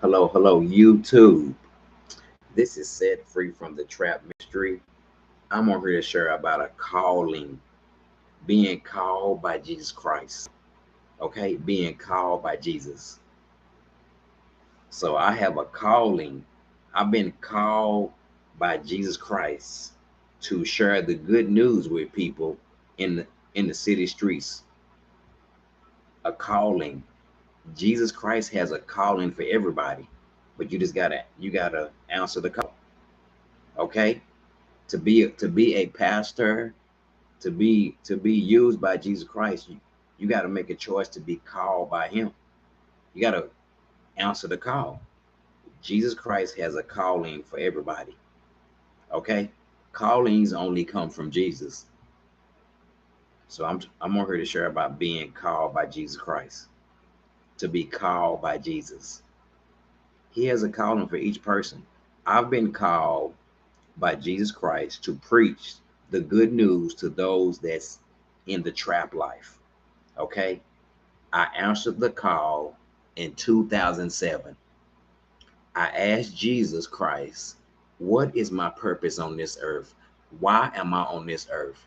Hello, YouTube. This is Set Free from the Trap Mystery. I'm on here to share about a calling, being called by Jesus Christ. Okay, being called by Jesus. So I have a calling. I've been called by Jesus Christ to share the good news with people in the city streets. A calling. Jesus Christ has a calling for everybody, but you gotta answer the call. Okay, to be a pastor, to be used by Jesus Christ, you got to make a choice to be called by him. You got to answer the call. Jesus Christ has a calling for everybody. Okay, callings only come from Jesus. So I'm on here to share about being called by Jesus Christ. To be called by Jesus, he has a calling for each person. I've been called by Jesus Christ to preach the good news to those that's in the trap life. Okay, I answered the call in 2007. I asked Jesus Christ, what is my purpose on this earth? Why am I on this earth?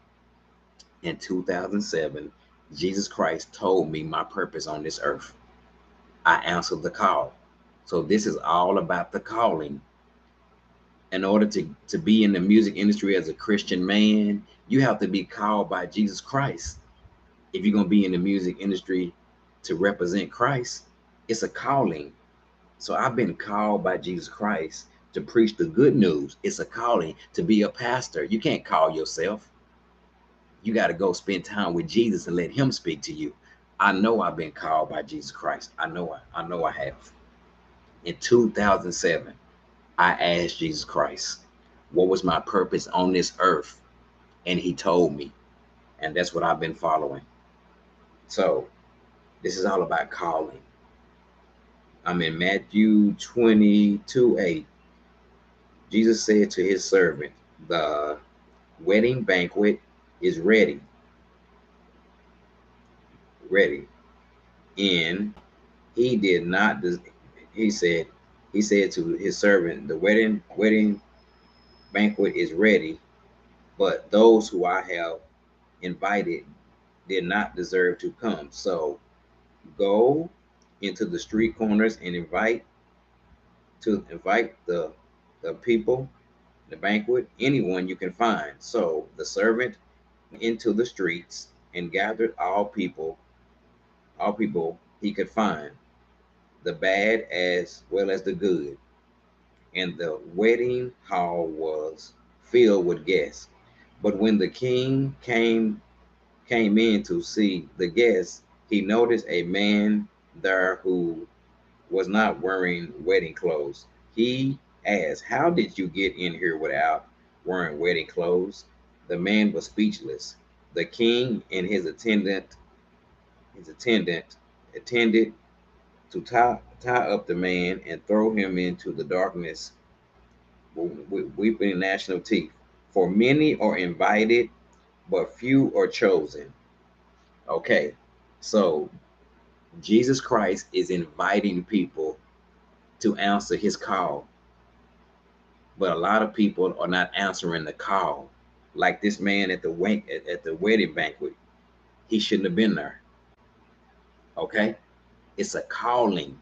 In 2007, Jesus Christ told me my purpose on this earth. I answered the call. So this is all about the calling. In order to be in the music industry as a Christian man, you have to be called by Jesus Christ. If you're going to be in the music industry to represent Christ, it's a calling. So I've been called by Jesus Christ to preach the good news. It's a calling to be a pastor. You can't call yourself. You got to go spend time with Jesus and let him speak to you. I know I've been called by Jesus Christ. I know I have. In 2007, I asked Jesus Christ, what was my purpose on this earth? And he told me. And that's what I've been following. So this is all about calling. I'm in Matthew 22:8. Jesus said to his servant, the wedding banquet is ready. And he did not, he said, he said to his servant, the wedding banquet is ready, but those who I have invited did not deserve to come. So go into the street corners and invite the people, the banquet, anyone you can find. So the servant into the streets and gathered all people he could find, the bad as well as the good. And the wedding hall was filled with guests. But when the king came in to see the guests, he noticed a man there who was not wearing wedding clothes. He asked, how did you get in here without wearing wedding clothes? The man was speechless. The king and his attendant attended to tie up the man and throw him into the darkness with weeping national teeth. For many are invited, but few are chosen. Okay, so Jesus Christ is inviting people to answer his call, but a lot of people are not answering the call. Like this man at the wedding banquet, he shouldn't have been there. Okay, it's a calling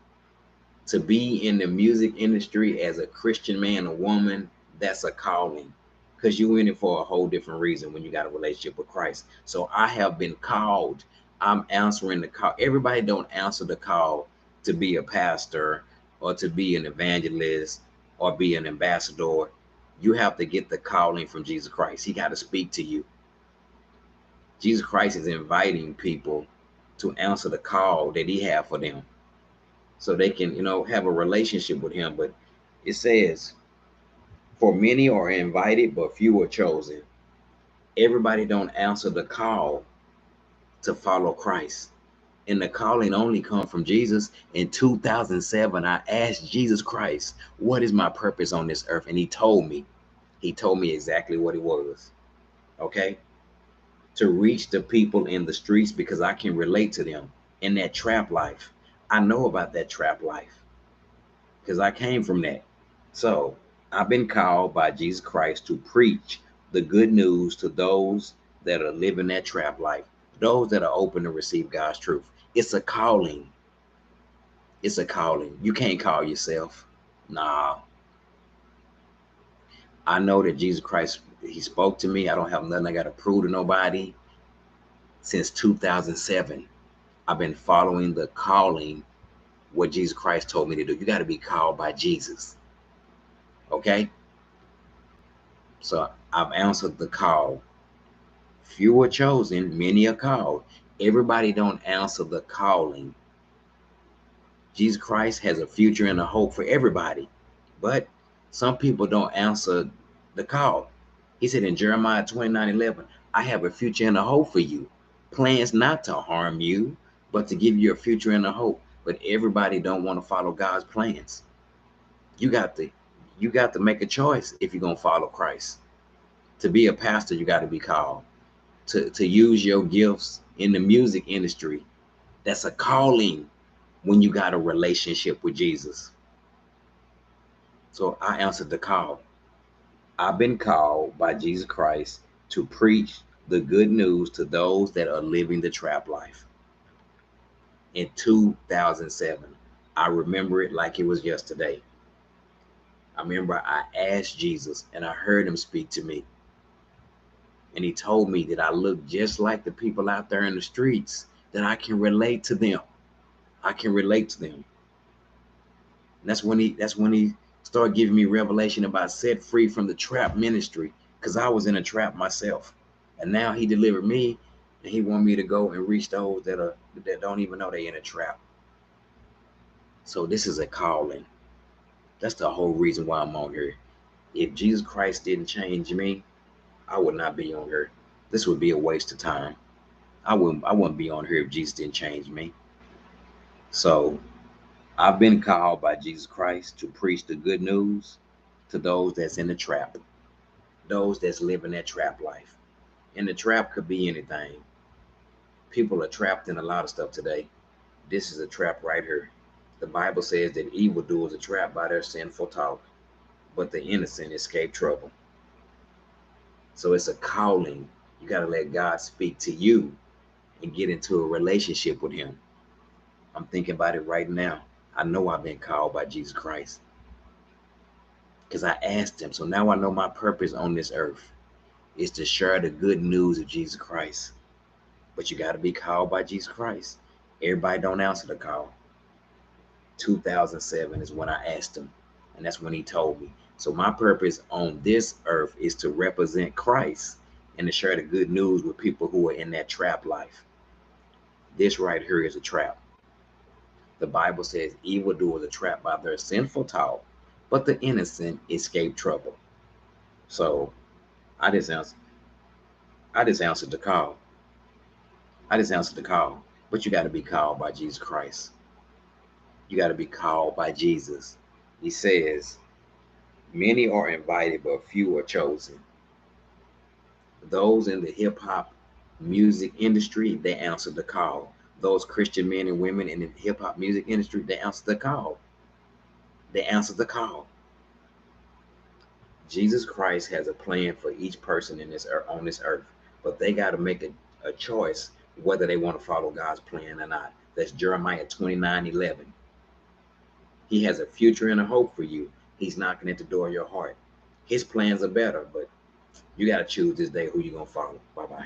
to be in the music industry as a Christian man or woman. That's a calling, because you're in it for a whole different reason when you got a relationship with Christ. So I have been called. I'm answering the call. Everybody don't answer the call to be a pastor or to be an evangelist or be an ambassador. You have to get the calling from Jesus Christ. He got to speak to you. Jesus Christ is inviting people to answer the call that he have for them, so they can, have a relationship with him. But it says, for many are invited, but few are chosen. Everybody don't answer the call to follow Christ. And the calling only come from Jesus. In 2007, I asked Jesus Christ, what is my purpose on this earth? And he told me exactly what it was. Okay. To reach the people in the streets, because I can relate to them in that trap life. I know about that trap life. because I came from that. So I've been called by Jesus Christ to preach the good news to those that are living that trap life, those that are open to receive God's truth. It's a calling. It's a calling. You can't call yourself. Nah. I know that Jesus Christ, he spoke to me. I don't have nothing I got to prove to nobody. Since 2007, I've been following the calling, what Jesus Christ told me to do. You got to be called by Jesus. Okay? So I've answered the call. Few are chosen, many are called. Everybody don't answer the calling. Jesus Christ has a future and a hope for everybody. But some people don't answer the call. He said in Jeremiah 29:11, I have a future and a hope for you. Plans not to harm you, but to give you a future and a hope. But everybody don't want to follow God's plans. You got to make a choice if you're gonna follow Christ. To be a pastor, you got to be called. To use your gifts in the music industry, that's a calling when you got a relationship with Jesus. So I answered the call. I've been called by Jesus Christ to preach the good news to those that are living the trap life. In 2007, I remember it like it was yesterday. I remember I asked Jesus and I heard him speak to me. And he told me that I look just like the people out there in the streets, that I can relate to them. I can relate to them. And that's when he started giving me revelation about set free from the trap ministry, because I was in a trap myself. And now he delivered me, and he want me to go and reach those that don't even know they in a trap. So this is a calling. That's the whole reason why I'm on here. If Jesus Christ didn't change me, I would not be on here. This would be a waste of time. I wouldn't be on here if Jesus didn't change me. So I've been called by Jesus Christ to preach the good news to those that's in the trap, those that's living that trap life. And the trap could be anything. People are trapped in a lot of stuff today. This is a trap right here. The Bible says that evildoers are trapped by their sinful talk, but the innocent escape trouble. So it's a calling. You got to let God speak to you and get into a relationship with him. I'm thinking about it right now. I know I've been called by Jesus Christ because I asked him. So now I know my purpose on this earth is to share the good news of Jesus Christ. But you got to be called by Jesus Christ. Everybody don't answer the call. 2007 is when I asked him, and that's when he told me. So my purpose on this earth is to represent Christ and to share the good news with people who are in that trap life. This right here is a trap. The Bible says evildoers are trapped by their sinful talk, but the innocent escape trouble. So I just answered. I just answered the call. I just answered the call. But you got to be called by Jesus Christ. You got to be called by Jesus. He says, many are invited, but few are chosen. Those in the hip hop music industry, they answered the call. Those Christian men and women in the hip hop music industry, they answered the call. They answered the call. Jesus Christ has a plan for each person in this on this earth, but they got to make a choice whether they want to follow God's plan or not. That's Jeremiah 29:11. He has a future and a hope for you. He's knocking at the door of your heart. His plans are better, but you got to choose this day who you're going to follow. Bye-bye.